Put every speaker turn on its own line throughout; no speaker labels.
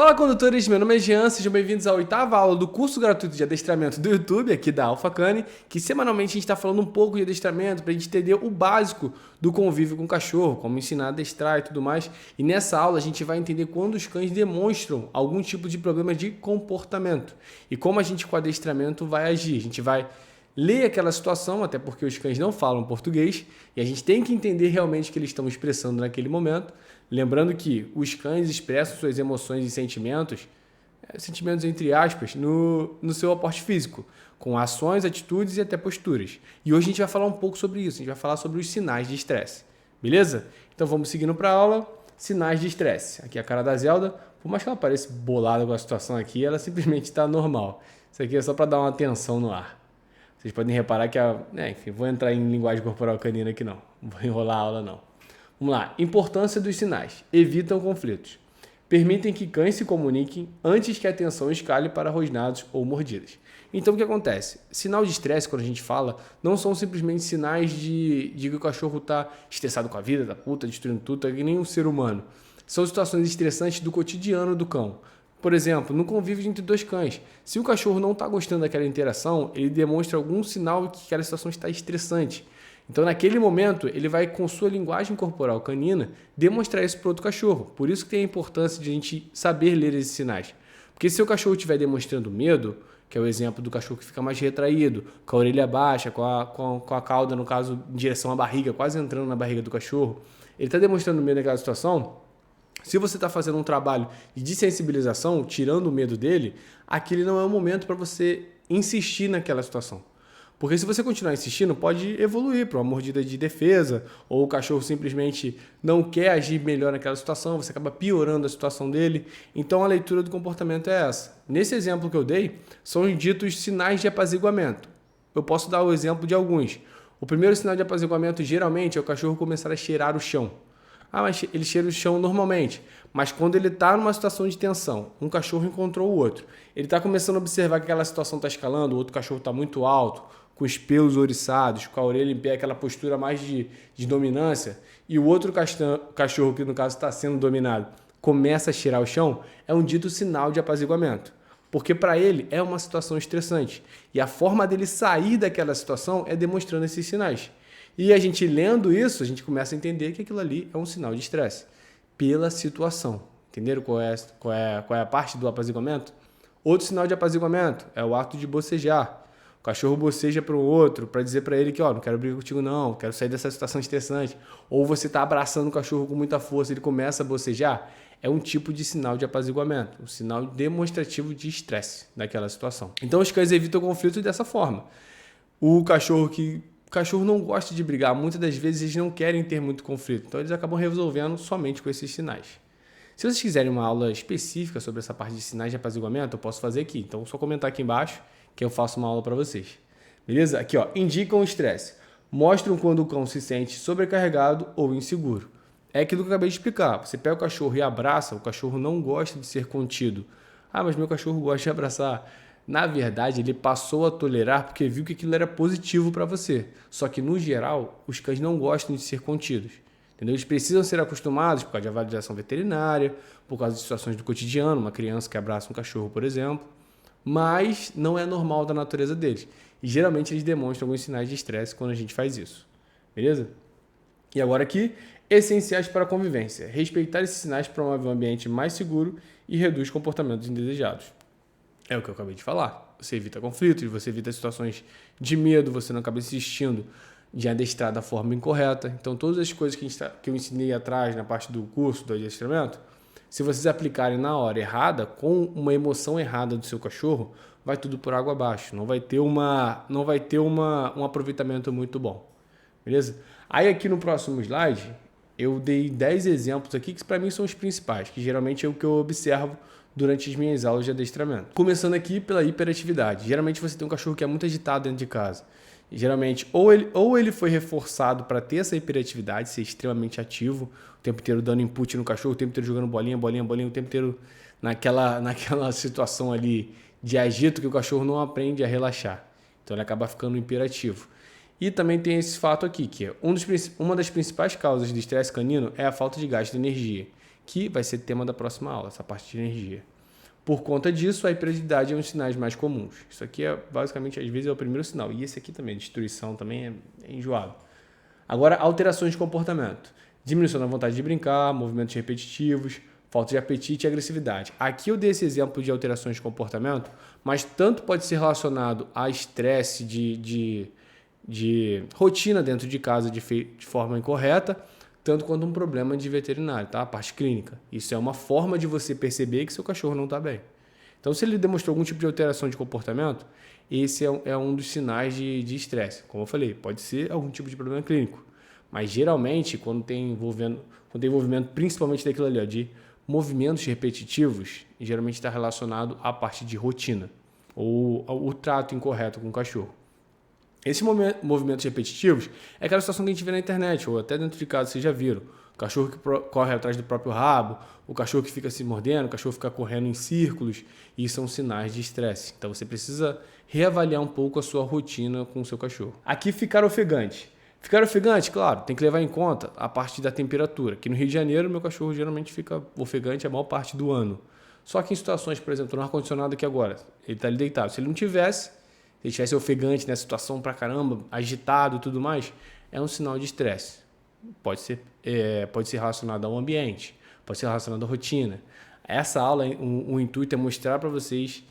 Fala, condutores, meu nome é Jean, sejam bem-vindos à 8ª aula do curso gratuito de adestramento do YouTube, aqui da AlphaCane, que semanalmente a gente está falando um pouco de adestramento para a gente entender o básico do convívio com o cachorro, como ensinar a adestrar e tudo mais. E nessa aula a gente vai entender quando os cães demonstram algum tipo de problema de comportamento e como a gente com o adestramento vai agir. A gente vai ler aquela situação, até porque os cães não falam português, e a gente tem que entender realmente o que eles estão expressando naquele momento. Lembrando que os cães expressam suas emoções e sentimentos entre aspas, no seu aporte físico, com ações, atitudes e até posturas. E hoje a gente vai falar um pouco sobre isso, a gente vai falar sobre os sinais de estresse, beleza? Então vamos seguindo para a aula, sinais de estresse. Aqui é a cara da Zelda, por mais que ela pareça bolada com a situação aqui, ela simplesmente está normal. Isso aqui é só para dar uma tensão no ar. Vocês podem reparar que enfim, vou entrar em linguagem corporal canina aqui não vou enrolar a aula não. Vamos lá. Importância dos sinais. Evitam conflitos. Permitem que cães se comuniquem antes que a tensão escale para rosnados ou mordidas. Então, o que acontece? Sinal de estresse, quando a gente fala, não são simplesmente sinais de que o cachorro está estressado com a vida, da puta, destruindo tudo, é que nem um ser humano. São situações estressantes do cotidiano do cão. Por exemplo, no convívio entre dois cães. Se o cachorro não está gostando daquela interação, ele demonstra algum sinal de que aquela situação está estressante. Então, naquele momento, ele vai, com sua linguagem corporal canina, demonstrar isso para outro cachorro. Por isso que tem a importância de a gente saber ler esses sinais. Porque se o cachorro estiver demonstrando medo, que é o exemplo do cachorro que fica mais retraído, com a orelha baixa, com a cauda, no caso, em direção à barriga, quase entrando na barriga do cachorro, ele está demonstrando medo naquela situação. Se você está fazendo um trabalho de desensibilização, tirando o medo dele, aquele não é o momento para você insistir naquela situação. Porque se você continuar insistindo, pode evoluir para uma mordida de defesa, ou o cachorro simplesmente não quer agir melhor naquela situação, você acaba piorando a situação dele. Então a leitura do comportamento é essa. Nesse exemplo que eu dei, são ditos sinais de apaziguamento. Eu posso dar o exemplo de alguns. O primeiro sinal de apaziguamento geralmente é o cachorro começar a cheirar o chão. Mas ele cheira o chão normalmente. Mas quando ele está numa situação de tensão, um cachorro encontrou o outro, ele está começando a observar que aquela situação está escalando, o outro cachorro está muito alto, com os pelos ouriçados, com a orelha em pé, aquela postura mais de dominância, e o outro cachorro, que no caso está sendo dominado, começa a cheirar o chão, é um dito sinal de apaziguamento. Porque para ele é uma situação estressante. E a forma dele sair daquela situação é demonstrando esses sinais. E a gente lendo isso, a gente começa a entender que aquilo ali é um sinal de estresse. Pela situação. Entenderam qual é a parte do apaziguamento? Outro sinal de apaziguamento é o ato de bocejar. O cachorro boceja para o outro para dizer para ele que não quero brigar contigo não, quero sair dessa situação estressante. Ou você está abraçando o cachorro com muita força e ele começa a bocejar. É um tipo de sinal de apaziguamento, um sinal demonstrativo de estresse naquela situação. Então os cães evitam conflitos dessa forma. O cachorro não gosta de brigar, muitas das vezes eles não querem ter muito conflito, então eles acabam resolvendo somente com esses sinais. Se vocês quiserem uma aula específica sobre essa parte de sinais de apaziguamento, eu posso fazer aqui. Então, é só comentar aqui embaixo que eu faço uma aula para vocês. Beleza? Aqui, indicam o estresse. Mostram quando o cão se sente sobrecarregado ou inseguro. É aquilo que eu acabei de explicar. Você pega o cachorro e abraça, o cachorro não gosta de ser contido. Mas meu cachorro gosta de abraçar. Na verdade, ele passou a tolerar porque viu que aquilo era positivo para você. Só que, no geral, os cães não gostam de ser contidos. Entendeu? Eles precisam ser acostumados por causa de avaliação veterinária, por causa de situações do cotidiano, uma criança que abraça um cachorro, por exemplo. Mas não é normal da natureza deles. E geralmente eles demonstram alguns sinais de estresse quando a gente faz isso. Beleza? E agora aqui, essenciais para a convivência. Respeitar esses sinais promove um ambiente mais seguro e reduz comportamentos indesejados. É o que eu acabei de falar. Você evita conflitos, você evita situações de medo, você não acaba insistindo de adestrar da forma incorreta. Então, todas as coisas que eu ensinei atrás na parte do curso do adestramento, se vocês aplicarem na hora errada, com uma emoção errada do seu cachorro, vai tudo por água abaixo. Não vai ter um aproveitamento muito bom. Beleza? Aí aqui no próximo slide, eu dei 10 exemplos aqui que para mim são os principais, que geralmente é o que eu observo durante as minhas aulas de adestramento. Começando aqui pela hiperatividade. Geralmente você tem um cachorro que é muito agitado dentro de casa. E geralmente, ou ele foi reforçado para ter essa hiperatividade, ser extremamente ativo, o tempo inteiro dando input no cachorro, o tempo inteiro jogando bolinha, o tempo inteiro naquela situação ali de agito que o cachorro não aprende a relaxar. Então ele acaba ficando hiperativo. E também tem esse fato aqui, que é uma das principais causas de estresse canino é a falta de gasto de energia, que vai ser tema da próxima aula, essa parte de energia. Por conta disso, a hiperatividade é um dos sinais mais comuns. Isso aqui é basicamente, às vezes, é o primeiro sinal. E esse aqui também, destruição, também é enjoado. Agora, alterações de comportamento. Diminuição da vontade de brincar, movimentos repetitivos, falta de apetite e agressividade. Aqui eu dei esse exemplo de alterações de comportamento, mas tanto pode ser relacionado a estresse de rotina dentro de casa de forma incorreta, tanto quanto um problema de veterinário, tá? A parte clínica. Isso é uma forma de você perceber que seu cachorro não está bem. Então, se ele demonstrou algum tipo de alteração de comportamento, esse é um dos sinais de estresse. Como eu falei, pode ser algum tipo de problema clínico. Mas, geralmente, quando tem envolvimento principalmente daquilo ali, ó, de movimentos repetitivos, geralmente está relacionado à parte de rotina ou o trato incorreto com o cachorro. Esses movimentos repetitivos é aquela situação que a gente vê na internet ou até dentro de casa, vocês já viram. O cachorro que corre atrás do próprio rabo, o cachorro que fica se mordendo, o cachorro fica correndo em círculos, e são sinais de estresse. Então você precisa reavaliar um pouco a sua rotina com o seu cachorro. Aqui, ficar ofegante. Ficar ofegante, claro, tem que levar em conta a parte da temperatura. Aqui no Rio de Janeiro, meu cachorro geralmente fica ofegante a maior parte do ano. Só que em situações, por exemplo, no ar-condicionado aqui agora, ele está ali deitado. Se ele não tivesse, se ele estivesse ofegante, né, situação pra caramba, agitado e tudo mais, é um sinal de estresse. Pode ser relacionado ao ambiente, pode ser relacionado à rotina. Essa aula, o intuito é mostrar para vocês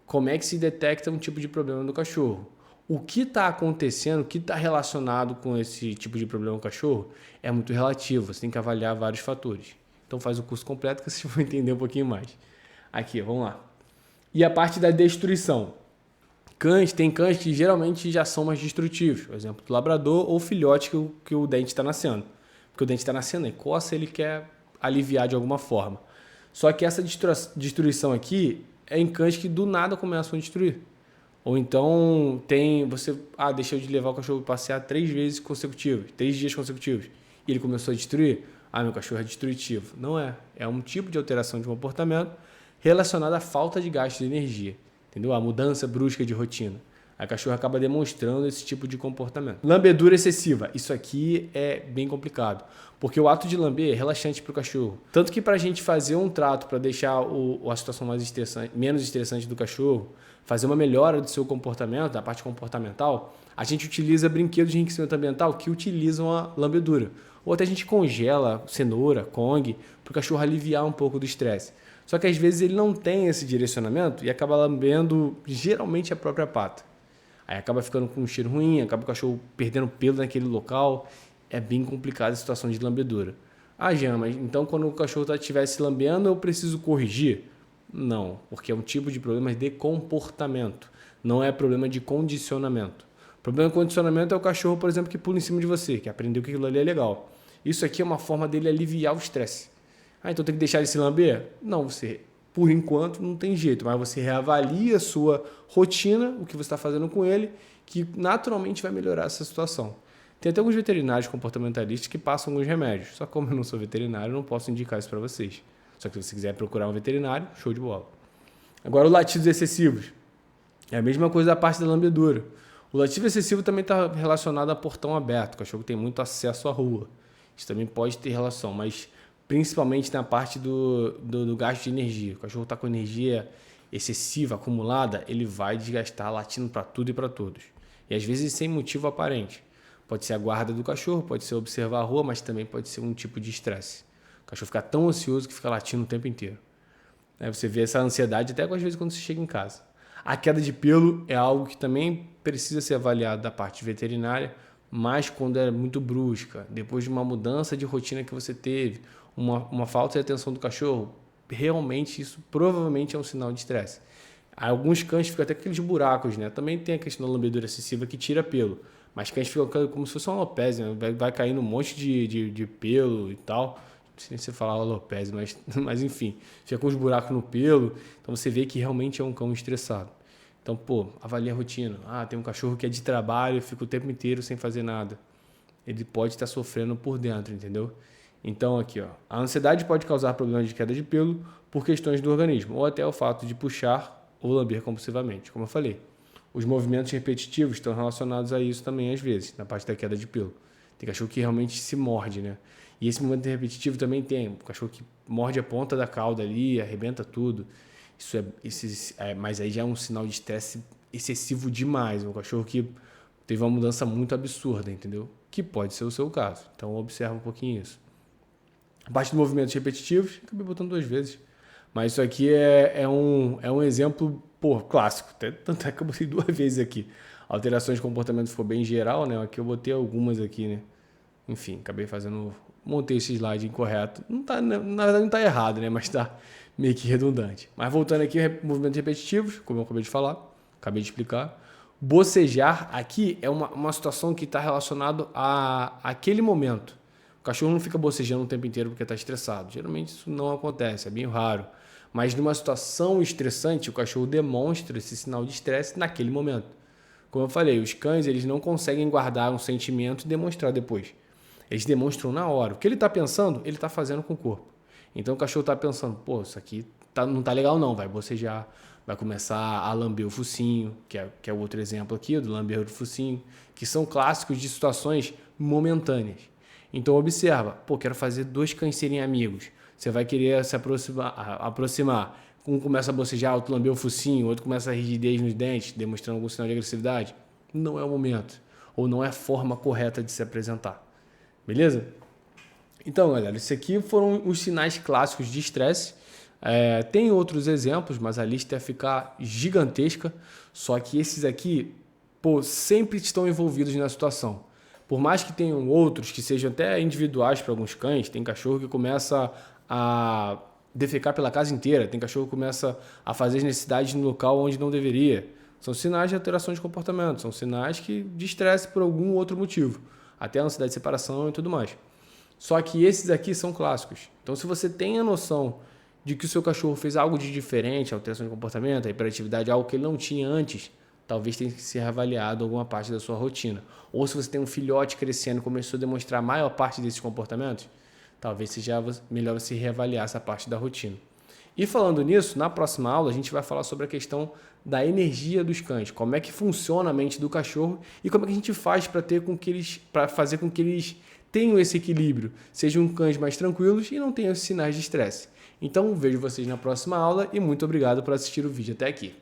como é que se detecta um tipo de problema no cachorro. O que está acontecendo, o que está relacionado com esse tipo de problema no cachorro é muito relativo, você tem que avaliar vários fatores. Então faz o curso completo que vocês vão entender um pouquinho mais. Aqui, vamos lá. E a parte da destruição. Tem cães que geralmente já são mais destrutivos. Por exemplo, do labrador ou filhote que o dente está nascendo. Porque o dente está nascendo, ele coça, ele quer aliviar de alguma forma. Só que essa destruição aqui é em cães que do nada começam a destruir. Ou então deixou de levar o cachorro passear 3 vezes consecutivos, 3 dias consecutivos, e ele começou a destruir. Meu cachorro é destrutivo. Não é. É um tipo de alteração de comportamento relacionada à falta de gasto de energia. Entendeu? A mudança brusca de rotina. A cachorra acaba demonstrando esse tipo de comportamento. Lambedura excessiva. Isso aqui é bem complicado, porque o ato de lamber é relaxante para o cachorro. Tanto que para a gente fazer um trato para deixar a situação menos estressante do cachorro, fazer uma melhora do seu comportamento, da parte comportamental, a gente utiliza brinquedos de enriquecimento ambiental que utilizam a lambedura. Ou até a gente congela cenoura, Kong, para o cachorro aliviar um pouco do estresse. Só que às vezes ele não tem esse direcionamento e acaba lambendo geralmente a própria pata. Aí acaba ficando com um cheiro ruim, acaba o cachorro perdendo pelo naquele local. É bem complicada a situação de lambedura. Jean, mas então quando o cachorro estiver se lambendo, eu preciso corrigir? Não, porque é um tipo de problema de comportamento, não é problema de condicionamento. O problema de condicionamento é o cachorro, por exemplo, que pula em cima de você, que aprendeu que aquilo ali é legal. Isso aqui é uma forma dele aliviar o estresse. Então tem que deixar ele se lamber? Não, você, por enquanto, não tem jeito, mas você reavalia a sua rotina, o que você está fazendo com ele, que naturalmente vai melhorar essa situação. Tem até alguns veterinários comportamentalistas que passam alguns remédios, só que como eu não sou veterinário, eu não posso indicar isso para vocês. Só que se você quiser procurar um veterinário, show de bola. Agora, os latidos excessivos. É a mesma coisa da parte da lambedura. O latido excessivo também está relacionado a portão aberto. O cachorro tem muito acesso à rua. Isso também pode ter relação, mas principalmente na parte do gasto de energia. O cachorro está com energia excessiva, acumulada, ele vai desgastar latindo para tudo e para todos. E às vezes sem motivo aparente. Pode ser a guarda do cachorro, pode ser observar a rua, mas também pode ser um tipo de estresse. O cachorro fica tão ansioso que fica latindo o tempo inteiro. Você vê essa ansiedade até às vezes quando você chega em casa. A queda de pelo é algo que também precisa ser avaliado da parte veterinária, mas quando é muito brusca, depois de uma mudança de rotina que você teve, uma falta de atenção do cachorro, realmente isso provavelmente é um sinal de estresse. Alguns cães ficam até aqueles buracos, né? Também tem a questão da lambedura excessiva que tira pelo, mas cães ficam como se fosse uma alopecia, né? Vai caindo um monte de pelo e tal. Não sei se você falar alopecia, mas enfim, fica com os buracos no pelo, então você vê que realmente é um cão estressado. Então, avalia a rotina. Tem um cachorro que é de trabalho, fica o tempo inteiro sem fazer nada. Ele pode estar sofrendo por dentro, entendeu? Então, aqui, a ansiedade pode causar problemas de queda de pelo por questões do organismo, ou até o fato de puxar ou lamber compulsivamente, como eu falei. Os movimentos repetitivos estão relacionados a isso também, às vezes, na parte da queda de pelo. Tem cachorro que realmente se morde, né? E esse movimento repetitivo também tem. O cachorro que morde a ponta da cauda ali, arrebenta tudo. Mas aí já é um sinal de estresse excessivo demais. Um cachorro que teve uma mudança muito absurda, entendeu? Que pode ser o seu caso. Então observa um pouquinho isso. A parte dos movimentos repetitivos, acabei botando 2 vezes. Mas isso aqui é um exemplo, clássico. Tanto é que eu botei 2 vezes aqui. Alterações de comportamento ficou bem geral, né? Aqui eu botei algumas aqui, né? Enfim, acabei montei esse slide incorreto. Não tá, na verdade não está errado, né? Mas está meio que redundante. Mas voltando aqui, movimentos repetitivos, como eu acabei de falar, acabei de explicar. Bocejar aqui é uma situação que está relacionada àquele momento. O cachorro não fica bocejando o tempo inteiro porque está estressado. Geralmente isso não acontece, é bem raro. Mas numa situação estressante, o cachorro demonstra esse sinal de estresse naquele momento. Como eu falei, os cães eles não conseguem guardar um sentimento e demonstrar depois. Eles demonstram na hora. O que ele está pensando, ele está fazendo com o corpo. Então o cachorro está pensando, isso aqui não está legal não, vai bocejar, vai começar a lamber o focinho, que é outro exemplo aqui, do lamber do focinho, que são clássicos de situações momentâneas. Então observa, quero fazer 2 cães serem amigos. Você vai querer se aproximar. Um começa a bocejar, outro lamber o focinho, outro começa a rigidez nos dentes, demonstrando algum sinal de agressividade. Não é o momento, ou não é a forma correta de se apresentar. Beleza? Então, galera, esses aqui foram os sinais clássicos de estresse. Tem outros exemplos, mas a lista ia ficar gigantesca. Só que esses aqui, sempre estão envolvidos na situação. Por mais que tenham outros que sejam até individuais para alguns cães, tem cachorro que começa a defecar pela casa inteira, tem cachorro que começa a fazer as necessidades no local onde não deveria. São sinais de alteração de comportamento, são sinais de estresse por algum outro motivo, até a ansiedade de separação e tudo mais. Só que esses aqui são clássicos. Então, se você tem a noção de que o seu cachorro fez algo de diferente, alteração de comportamento, a hiperatividade, algo que ele não tinha antes, talvez tenha que ser reavaliado alguma parte da sua rotina. Ou se você tem um filhote crescendo e começou a demonstrar a maior parte desses comportamentos, talvez seja melhor você reavaliar essa parte da rotina. E falando nisso, na próxima aula a gente vai falar sobre a questão da energia dos cães, como é que funciona a mente do cachorro e como é que a gente faz para fazer com que eles tenham esse equilíbrio, sejam cães mais tranquilos e não tenham esses sinais de estresse. Então vejo vocês na próxima aula e muito obrigado por assistir o vídeo até aqui.